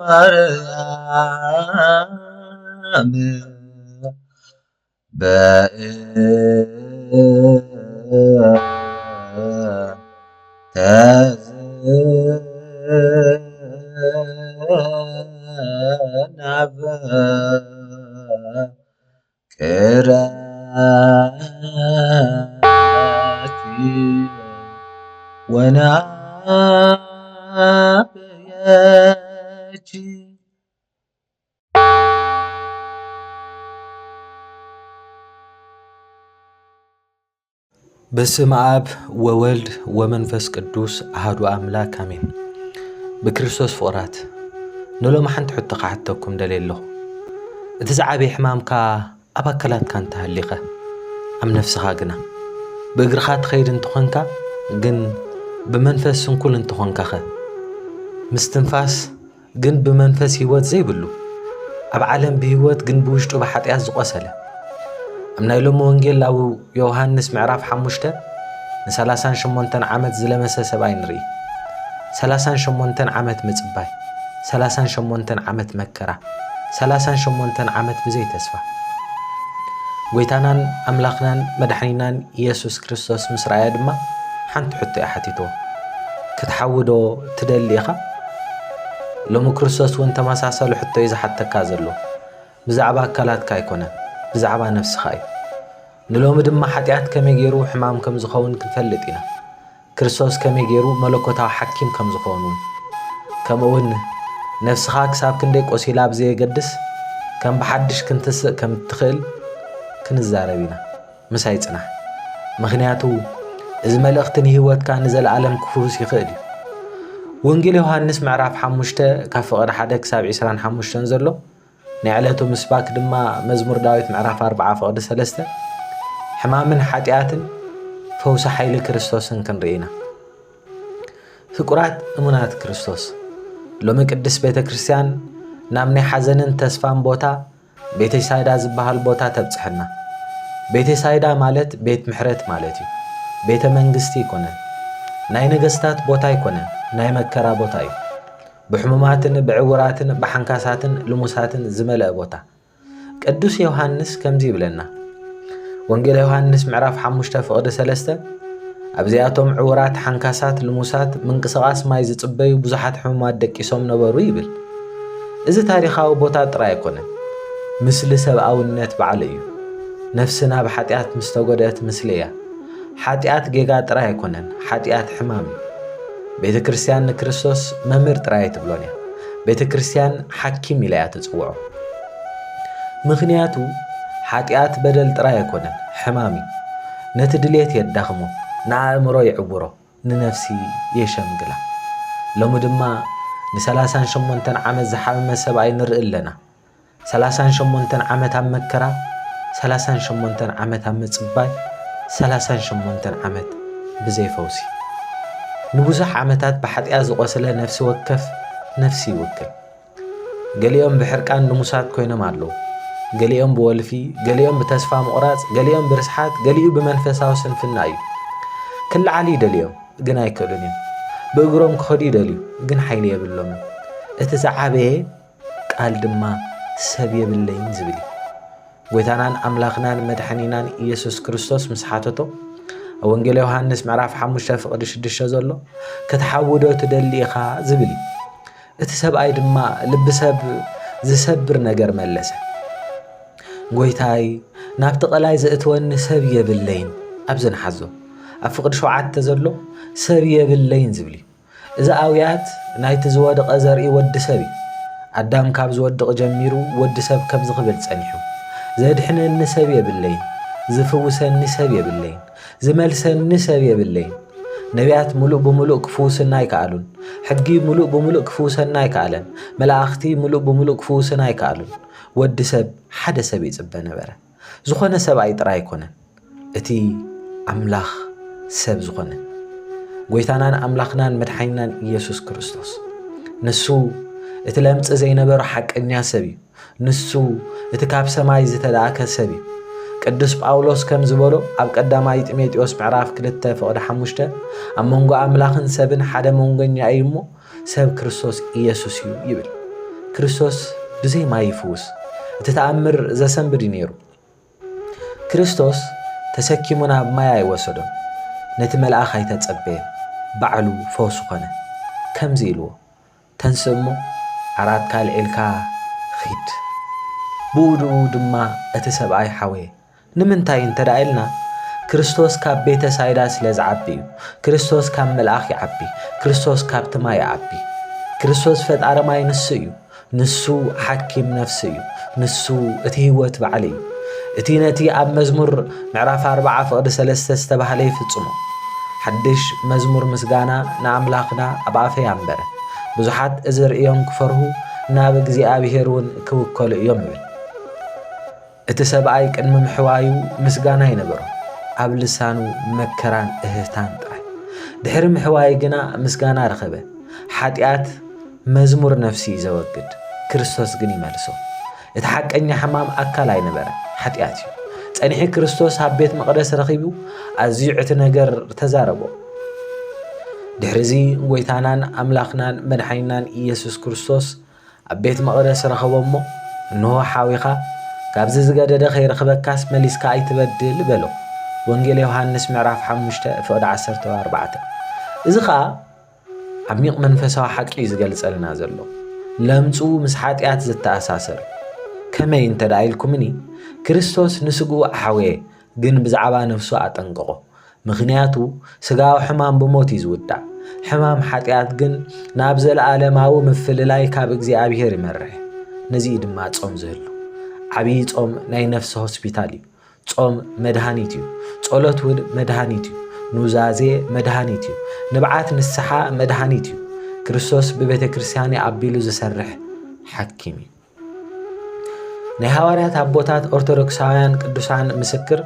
ማርያም ተዘናበ ወናብየች በስመ አብ ወወልድ ወመንፈስ ቅዱስ አሐዱ አምላክ አሜን። ብክርስቶስ ፍቁራት ንሎም ሓንቲ ሕቶ ክሓተኩም ደልየለኹ እቲ ዝዓበየ ሕማምካ ኣብ ኣካላትካ እንተሃሊኸ ኣብ ነፍስኻ ግና ብእግርኻ ትኸይድ እንትኾንካ ግን ብመንፈስ ስንኩል እንትኾንካ ኸ ምስትንፋስ ግን ብመንፈስ ህይወት ዘይብሉ ኣብ ዓለም ብህይወት ግን ብውሽጡ ብሓጢኣት ዝቆሰለ ኣብ ናይ ሎሚ ወንጌል ኣብ ዮሃንስ ምዕራፍ 5 ን38 ዓመት ዝለመሰ ሰብኣይ ንርኢ። 38 ዓመት ምጽባይ፣ 38 ዓመት መከራ፣ 38 ዓመት ብዘይ ተስፋ ጎይታናን ኣምላኽናን መድሓኒናን ኢየሱስ ክርስቶስ ምስ ረኣያ ድማ ሓንቲ ሕቶ እያ ሓቲትዎ። ክትሓውዶ ትደሊ ኢኻ? ሎሚ ክርስቶስ እውን ተመሳሰሉ ሕቶ እዩ ዝሓተካ ዘሎ። ብዛዕባ ኣካላትካ ኣይኮነን፣ ብዛዕባ ነፍስኻ እዩ። ንሎሚ ድማ ሓጢኣት ከመይ ገይሩ ሕማም ከም ዝኸውን ክንፈልጥ ኢና። ክርስቶስ ከመይ ገይሩ መለኮታዊ ሓኪም ከም ዝኸውን እውን ከምኡውን ነፍስኻ ክሳብ ክንደይ ቆሲላ ብዘየገድስ ከም ብሓድሽ ክንትስእ ከም እትኽእል ክንዛረብ ኢና። ምሳይ ጽናሕ። ምክንያቱ እዚ መልእኽቲ ንህይወትካ ንዘለዓለም ክፍውስ ይኽእል እዩ። ወንጌል ዮሃንስ ምዕራፍ 5 ካብ ፍቕዲ 1 ክሳብ 25 ዘሎ ናይ ዕለቱ ምስባክ ድማ መዝሙር ዳዊት ምዕራፍ 4 ፍቕዲ 3 ሕማምን ሓጢኣትን ፈውሲ ሓይሊ ክርስቶስን ክንርኢና። ፍቁራት እሙናት ክርስቶስ ሎሚ ቅድስ ቤተ ክርስቲያን ናብ ናይ ሓዘንን ተስፋን ቦታ ቤተ ሳይዳ ዝበሃል ቦታ ተብፅሕና። ቤተ ሳይዳ ማለት ቤት ምሕረት ማለት እዩ። ቤተ መንግስቲ ይኮነን፣ ናይ ነገስታት ቦታ ይኮነን፣ ናይ መከራ ቦታ እዩ። ብሕሙማትን ብዕውራትን ብሓንካሳትን ልሙሳትን ዝመልአ ቦታ። ቅዱስ ዮሃንስ ከምዚ ይብለና ወንጌል ዮሃንስ ምዕራፍ 5 ፍቕዲ 3 ኣብዚኣቶም ዕውራት፣ ሓንካሳት፣ ልሙሳት ምንቅስቓስ ማይ ዝጽበዩ ብዙሓት ሕሙማት ደቂሶም ነበሩ ይብል። እዚ ታሪኻዊ ቦታ ጥራይ ኣይኮነን፣ ምስሊ ሰብኣውነት በዓል እዩ። ነፍስና ብሓጢኣት ምስ ተጎድአት ምስሊ እያ። ሓጢኣት ጌጋ ጥራይ ኣይኮነን፣ ሓጢኣት ሕማም እዩ። ቤተ ክርስቲያን ንክርስቶስ መምህር ጥራይ ትብሎን እያ። ቤተ ክርስቲያን ሓኪም ኢላ እያ ትጽውዖ። ምክንያቱ ሓጢኣት በደል ጥራይ ኣይኮነን፣ ሕማም እዩ። ነቲ ድሌት የዳኽሞ፣ ንኣእምሮ ይዕውሮ፣ ንነፍሲ የሸምግላ። ሎሚ ድማ ን38 ዓመት ዝሓመመ ሰብኣይ ንርኢ ኣለና። 38 ዓመት ኣብ መከራ፣ 38 ዓመት ኣብ ምጽባይ፣ 38 ዓመት ብዘይ ፈውሲ፣ ንብዙሕ ዓመታት ብሓጢኣት ዝቆሰለ ነፍሲ ወከፍ ነፍሲ ይውክል። ገሊኦም ብሕርቃን ልሙሳት ኮይኖም ኣለዉ። ገሊኦም ብወልፊ፣ ገሊኦም ብተስፋ ምቑራጽ፣ ገሊኦም ብርስሓት፣ ገሊኡ ብመንፈሳዊ ስንፍና እዩ። ክለዓሊ ይደልዮም ግን ኣይክእሉን እዮም። ብእግሮም ክኸዱ ይደልዩ ግን ሓይሊ የብሎምን። እቲ ዝዓበየ ቃል ድማ ሰብ የብለይን ዝብል እዩ። ጎይታናን ኣምላኽናን መድሓኒናን ኢየሱስ ክርስቶስ ምስ ሓተቶ ኣብ ወንጌል ዮሃንስ ምዕራፍ 5 ፍቕዲ 6 ዘሎ ክትሓውዶ ትደሊ ኢኻ ዝብል እዩ። እቲ ሰብኣይ ድማ ልቢ ሰብ ዝሰብር ነገር መለሰ። ጎይታይ ናብቲ ቐላይ ዘእትወኒ ሰብ የብለይን ኣብ ዝንሓዞ ኣብ ፍቕዲ 7 ዘሎ ሰብ የብለይን ዝብል እዩ። እዚ ኣውያት ናይቲ ዝወደቐ ዘርኢ ወዲ ሰብ እዩ። ኣዳም ካብ ዝወድቕ ጀሚሩ ወዲ ሰብ ከም ዝኽብል ጸኒሑ ዘድሕነኒ ሰብ የብለይን፣ ዝፍውሰኒ ሰብ የብለይን፣ ዝመልሰኒ ሰብ የብለይን። ነቢያት ሙሉእ ብምሉእ ክፍውስና ኣይከኣሉን። ሕጊ ሙሉእ ብምሉእ ክፍውሰና ኣይከኣለን። መላእኽቲ ሙሉእ ብምሉእ ክፍውስና ኣይከኣሉን። ወዲ ሰብ ሓደ ሰብ ይጽበ ነበረ። ዝኾነ ሰብኣይ ጥራይ ኣይኮነን፣ እቲ ኣምላኽ ሰብ ዝኾነ ጎይታናን ኣምላኽናን መድሓኒናን ኢየሱስ ክርስቶስ ንሱ እቲ ለምጽ ዘይነበሮ ሓቀኛ ሰብ እዩ። ንሱ እቲ ካብ ሰማይ ዝተላእከ ሰብ እዩ። ቅዱስ ጳውሎስ ከም ዝበሎ ኣብ ቀዳማይ ጢሞቴዎስ ምዕራፍ 2 ፍቕዲ 5 ኣብ መንጎ ኣምላኽን ሰብን ሓደ መንጎኛ እዩ እሞ ሰብ ክርስቶስ ኢየሱስ እዩ ይብል። ክርስቶስ ብዘይ ማይ ይፍውስ እቲ ተኣምር ዘሰንብድ ነይሩ። ክርስቶስ ተሰኪሙና ማይ ኣይወሰዶም ነቲ መልኣኽ ኣይተጸበየን ባዕሉ ፈውሱ ኾነ። ከምዚ ኢልዎ ተንስእ እሞ ዓራትካ ልዒልካ ኺድ። ብኡድኡ ድማ እቲ ሰብኣይ ሓወየ። ንምንታይ እንተዳ ኢልና ክርስቶስ ካብ ቤተ ሳይዳ ስለ ዝዓቢ እዩ። ክርስቶስ ካብ መልኣኽ ይዓቢ። ክርስቶስ ካብቲ ማይ ይዓቢ። ክርስቶስ ፈጣሪ ማይ ንሱ እዩ። ንሱ ሓኪም ነፍሲ እዩ። ንሱ እቲ ህይወት ባዕሊ እዩ። እቲ ነቲ ኣብ መዝሙር ምዕራፍ 4:3 ዝተባህለ ይፍጽሞ። ሓድሽ መዝሙር ምስጋና ንኣምላኽና ኣብ ኣፈይ ኣንበረ። ብዙሓት እዚ ርእዮም ክፈርሁ ናብ እግዚኣብሔር እውን ክውከሉ እዮም ይብል። እቲ ሰብኣይ ቅድሚ ምሕዋዩ ምስጋና ይነበሮ ኣብ ልሳኑ መከራን እህታን ጥራይ። ድሕሪ ምሕዋይ ግና ምስጋና ረኸበ። ሓጢኣት መዝሙር ነፍሲ እዩ ዘወግድ፣ ክርስቶስ ግን ይመልሶ። እቲ ሓቀኛ ሕማም ኣካል ኣይነበረ ሓጢኣት እዩ። ጸኒሒ ክርስቶስ ኣብ ቤት መቕደስ ረኺቡ ኣዝዩ ዕቲ ነገር ተዛረቦ። ድሕሪዚ ጎይታናን ኣምላኽናን መድሓኒናን ኢየሱስ ክርስቶስ ኣብ ቤት መቕደስ ረኸቦ እሞ እንሆ ሓዊኻ ካብዚ ዝገደደ ኸይረኽበካስ መሊስካ ኣይትበድል በሎ። ወንጌል ዮሃንስ ምዕራፍ 5:14። እዚ ኸዓ ዓሚቕ መንፈሳዊ ሓቂ ዝገልጸልና ዘሎ ለምፁ ምስ ሓጢኣት ዝተኣሳሰር ከመይ እንተዳ ኢልኩምኒ ክርስቶስ ንስጉኡ ኣሓወየ ግን ብዛዕባ ነፍሱ ኣጠንቅቆ። ምኽንያቱ ስጋዊ ሕማም ብሞት እዩ ዝውዳእ። ሕማም ሓጢኣት ግን ናብ ዘለኣለማዊ ምፍልላይ ካብ እግዚኣብሔር ይመርሕ። ነዚ ድማ ጾም ዝህሉ ዓብዪ ጾም ናይ ነፍሲ ሆስፒታል እዩ። ጾም መድሃኒት እዩ። ጸሎት እውን መድሃኒት እዩ። ኑዛዜ መድሃኒት እዩ። ንብዓት ንስሓ መድሃኒት እዩ። ክርስቶስ ብቤተ ክርስቲያን ኣቢሉ ዝሰርሕ ሓኪም እዩ። ናይ ሃዋርያት ኣቦታት ኦርቶዶክሳውያን ቅዱሳን ምስክር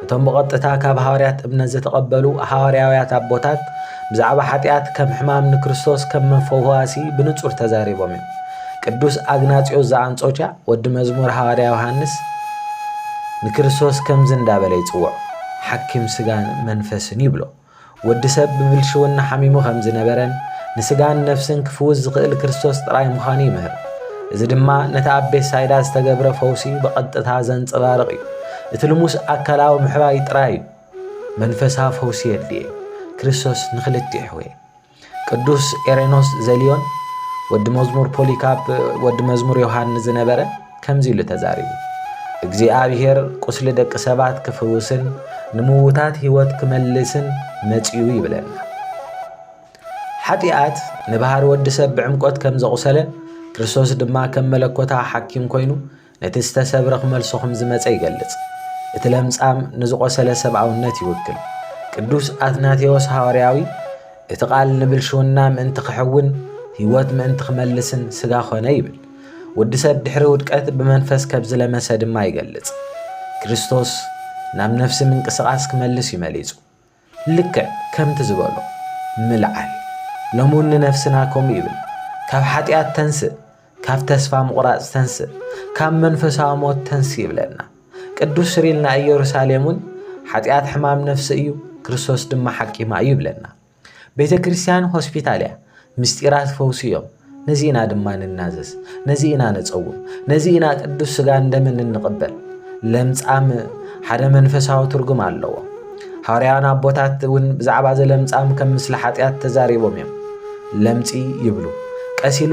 እቶም ብቐጥታ ካብ ሃዋርያት እምነት ዝተቐበሉ ሃዋርያውያት ኣቦታት ብዛዕባ ሓጢኣት ከም ሕማም ንክርስቶስ ከም መፈዋሲ ብንጹር ተዛሪቦም እዮም። ቅዱስ አግናጢዮስ ዘአንጾኪያ ወዲ መዝሙር ሃዋርያ ዮሐንስ ንክርስቶስ ከምዝ እንዳበለ ይጽውዕ ሓኪም ስጋን መንፈስን ይብሎ። ወዲ ሰብ ብብልሽውና ሓሚሙ ከም ዝነበረን ንስጋን ነፍስን ክፍውስ ዝኽእል ክርስቶስ ጥራይ ምዃኑ ይምህር። እዚ ድማ ነቲ ኣብ ቤት ሳይዳ ዝተገብረ ፈውሲ ብቐጥታ ዘንጸባርቕ እዩ። እቲ ልሙስ ኣካላዊ ምሕባይ ጥራይ እዩ። መንፈሳዊ ፈውሲ የድልየ ክርስቶስ ንኽልቲኡ ይሕወየ። ቅዱስ ኤሬኖስ ዘሊዮን ወዲ መዝሙር ፖሊካፕ ወዲ መዝሙር ዮሐንስ ዝነበረ ከምዚ ኢሉ ተዛሪቡ እግዚአብሔር ቁስሊ ደቂ ሰባት ክፍውስን ንምውታት ህይወት ክመልስን መጽኡ ይብለና። ሓጢአት ንባህሪ ወዲ ሰብ ብዕምቆት ከም ዘቁሰለ ክርስቶስ ድማ ከም መለኮታ ሓኪም ኮይኑ ነቲ ዝተሰብረ ክመልሶ ከም ዝመጸ ይገልጽ። እቲ ለምጻም ንዝቆሰለ ሰብኣውነት ይውክል። ቅዱስ አትናቴዎስ ሐዋርያዊ እቲ ቃል ንብልሽውና ምእንቲ ክሕውን ህይወት ምእንቲ ክመልስን ስጋ ኾነ ይብል። ወዲ ሰብ ድሕሪ ውድቀት ብመንፈስ ከብ ዝለመሰ ድማ ይገልጽ። ክርስቶስ ናብ ነፍሲ ምንቅስቓስ ክመልስ ይመሊጹ። ልክዕ ከምቲ ዝበሎ ምልዓል ሎሙን ንነፍስና ከምኡ ይብል። ካብ ሓጢአት ተንስእ፣ ካብ ተስፋ ምቑራጽ ተንስእ፣ ካብ መንፈሳዊ ሞት ተንስእ ይብለና። ቅዱስ ሲሪል ናይ ኢየሩሳሌምን ሓጢአት ሕማም ነፍሲ እዩ፣ ክርስቶስ ድማ ሓቂማ እዩ ይብለና። ቤተ ክርስቲያን ሆስፒታል እያ፣ ምስጢራት ፈውሲ እዮም። ነዚ ኢና ድማ ንናዘዝ፣ ነዚ ኢና ነጸውም፣ ነዚ ኢና ቅዱስ ስጋን ደምን እንቕበል። ለምጻም ሓደ መንፈሳዊ ትርጉም ኣለዎ። ሐዋርያውያን ኣቦታት እውን ብዛዕባ ዘለምጻም ከም ምስሊ ሓጢአት ተዛሪቦም እዮም። ለምጺ ይብሉ ቀሲሉ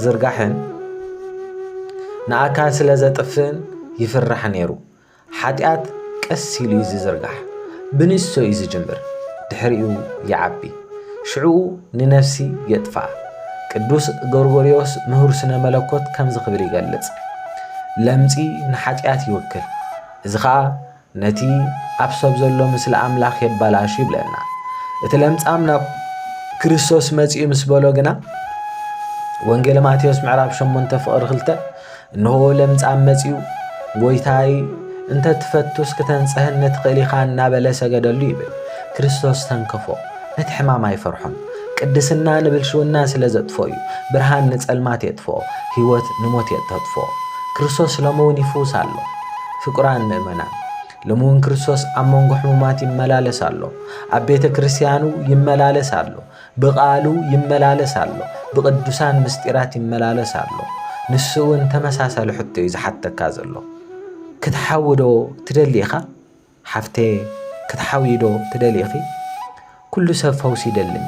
ዝርጋሕን ንኣካል ስለ ዘጥፍእን ይፍራሕ ነይሩ። ሓጢአት ቀሲሉ እዩ ዝዝርጋሕ፣ ብንእሶ እዩ ዝጅምር፣ ድሕሪኡ ይዓቢ፣ ሽዑኡ ንነፍሲ የጥፋእ። ቅዱስ ጎርጎርዮስ ምሁር ስነ መለኮት ከም ዝኽብል ይገልጽ። ለምጺ ንሓጢአት ይውክል፣ እዚ ኸዓ ነቲ ኣብ ሰብ ዘሎ ምስሊ ኣምላኽ የባላሽ ይብለና። እቲ ለምጻም ናብ ክርስቶስ መጺኡ ምስ በሎ ግና ወንጌል ማቴዎስ ምዕራፍ 8:2 እንሆ ለምጻም መጺኡ ጎይታይ እንተ ትፈቱስ ክተንጽሕኒ ትኽእል ኢኻ እናበለ ሰገደሉ ይብል። ክርስቶስ ተንከፎ፣ ነቲ ሕማም ኣይፈርሖም። ቅድስና ንብልሽውና ስለ ዘጥፎ እዩ። ብርሃን ንጸልማት የጥፎ፣ ህይወት ንሞት የጠጥፎ። ክርስቶስ ሎሙውን ይፍውስ ኣሎ። ፍቁራን ምእመናን ሎሙውን ክርስቶስ ኣብ መንጎ ሕሙማት ይመላለስ ኣሎ። ኣብ ቤተ ክርስቲያኑ ይመላለስ ኣሎ። ብቓሉ ይመላለስ ኣሎ። ብቅዱሳን ምስጢራት ይመላለስ ኣሎ። ንስውን ተመሳሳሊ ሕቶ እዩ ዝሓተካ ዘሎ ክትሓውዶ ትደሊኻ ሓፍቴ ክትሓዊዶ ትደሊኺ ኩሉ ሰብ ፈውሲ ይደልኒ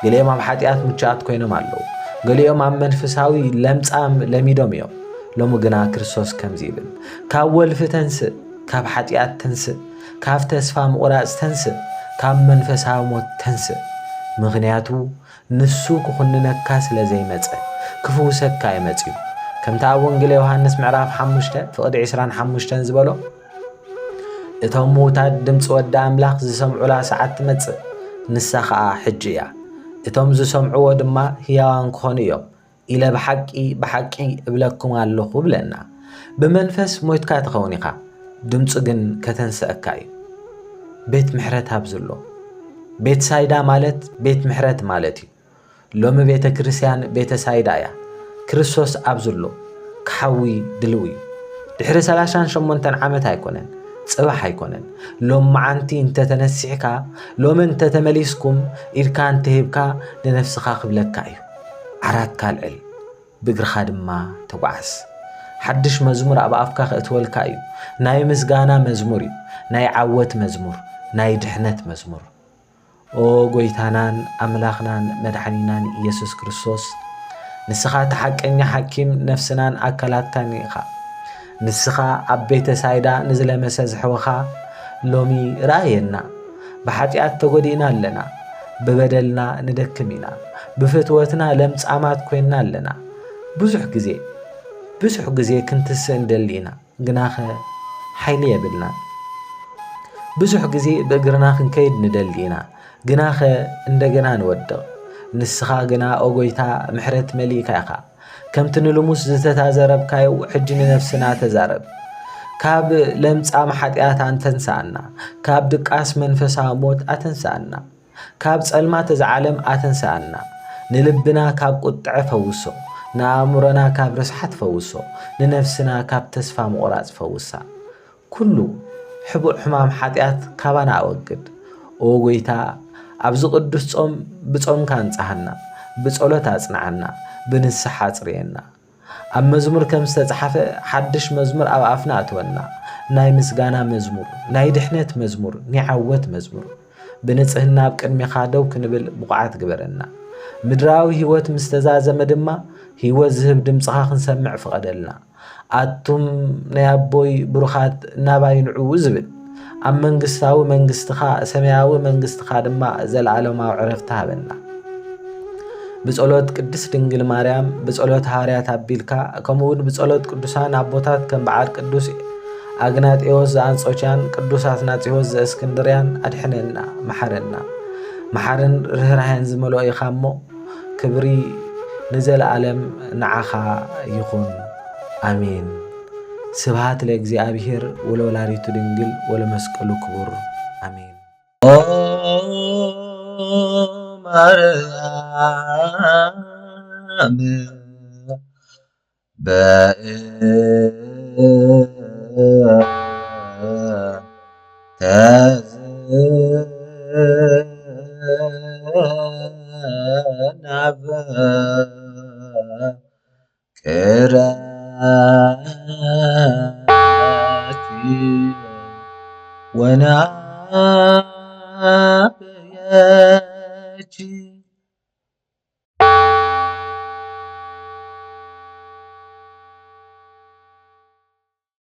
ገሊኦም ኣብ ሓጢኣት ምቹኣት ኮይኖም ኣለዉ ገሊኦም ኣብ መንፈሳዊ ለምጻም ለሚዶም እዮም ሎሚ ግና ክርስቶስ ከምዚ ይብል ካብ ወልፊ ተንስእ ካብ ሓጢኣት ተንስእ ካብ ተስፋ ምቑራጽ ተንስእ ካብ መንፈሳዊ ሞት ተንስእ ምኽንያቱ ንሱ ክኹንነካ ስለ ዘይመጸ ክፍውሰካ ይመጽ እዩ ከምታ ኣብ ወንጌል ዮሃንስ ምዕራፍ 5 ፍቕዲ 25 ዝበሎ እቶም ምዉታት ድምፂ ወዲ ኣምላኽ ዝሰምዑላ ሰዓት ትመጽእ ንሳ ኸዓ ሕጂ እያ እቶም ዝሰምዕዎ ድማ ህያዋን ክኾኑ እዮም ኢለ ብሓቂ እብለኩም ኣለኹ ብለና ብመንፈስ ሞይትካ ትኸውን ኢኻ ድምፂ ግን ከተንስአካ እዩ ቤት ምሕረት ኣብዝሎ ቤት ሳይዳ ማለት ቤት ምሕረት ማለት እዩ ሎሚ ቤተ ክርስቲያን ቤተ ሳይዳ እያ ክርስቶስ ኣብዝሎ ክሓዊ ድልው እዩ ድሕሪ 38 ዓመት ኣይኮነን ጽባሕ ኣይኮነን ሎም መዓንቲ እንተተነሲሕካ ሎም እንተተመሊስኩም ኢድካ እንተሂብካ ንነፍስኻ ክብለካ እዩ ዓራት ካልዕል ብእግርኻ ድማ ተጓዓዝ ሓድሽ መዝሙር ኣብ ኣፍካ ክእትወልካ እዩ ናይ ምስጋና መዝሙር እዩ ናይ ዓወት መዝሙር ናይ ድሕነት መዝሙር ኦ ጎይታናን ኣምላኽናን መድኃኒናን ኢየሱስ ክርስቶስ ንስኻ ተሓቀኛ ሓኪም ነፍስናን ኣካላትካን ኢኻ ንስኻ ኣብ ቤተ ሳይዳ ንዝለመሰ ዝሕወኻ ሎሚ ራእየና ብሓጢኣት ተጐዲእና ኣለና ብበደልና ንደክም ኢና ብፍትወትና ለምጻማት ኮይንና ኣለና ብዙሕ ጊዜ ክንትስእ እንደሊ ኢና ግናኸ ሓይሊ የብልና ብዙሕ ጊዜ ብእግርና ክንከይድ ንደሊ ኢና ግናኸ እንደገና ንወድቕ ንስኻ ግና ኦ ጎይታ ምሕረት መሊእካ ኢኻ ከምቲ ንልሙስ ዝተዛረብካዮ ሕጂ ንነፍስና ተዛረብ ካብ ለምጻም ሓጢኣት ኣንተንሳኣና ካብ ድቃስ መንፈሳዊ ሞት ኣተንሳኣና ካብ ጸልማት ዝዓለም ኣተንሳኣና ንልብና ካብ ቁጥዐ ፈውሶ ንኣእምሮና ካብ ርስሓት ፈውሶ ንነፍስና ካብ ተስፋ ምቑራጽ ፈውሳ ኩሉ ሕቡእ ሕማም ሓጢኣት ካባና ኣወግድ ኦ ጎይታ ኣብዚ ቅዱስ ጾም ብጾምካ አንጻሐና ብጸሎት ኣጽንዓና ብንስሓ ጽርየና ኣብ መዝሙር ከም ዝተጻሕፈ ሓድሽ መዝሙር ኣብ ኣፍና ኣትወና ናይ ምስጋና መዝሙር ናይ ድሕነት መዝሙር ናይ ዓወት መዝሙር ብንጽህና ኣብ ቅድሚኻ ደው ክንብል ብቑዓት ግበረና ምድራዊ ህይወት ምስ ተዛዘመ ድማ ህይወት ዝህብ ድምፅኻ ክንሰምዕ ፍቐደልና ኣቱም ናይ ኣቦይ ብሩኻት እናባይንዑ ዝብል ኣብ መንግስታዊ መንግስትኻ ሰማያዊ መንግስትኻ ድማ ዘለዓለማዊ ዕረፍቲ ሃበና ብጸሎት ቅድስት ድንግል ማርያም ብጸሎት ሐዋርያት ኣቢልካ ከምኡውን ብጸሎት ቅዱሳን ኣቦታት ከም በዓል ቅዱስ ኣግናጤዎስ ዘአንጾኪያን ቅዱስ አትናቴዎስ ዘእስክንድርያን ኣድሕነና መሐረና መሐረን ርህራሄን ዝመልኦ ኢኻ እሞ ክብሪ ንዘለዓለም ንዓኻ ይኹን አሜን። ስብሐት ለእግዚአብሔር ወለወላዲቱ ድንግል ወለመስቀሉ ክቡር አሜን። ኦ ማርያም ወናብየች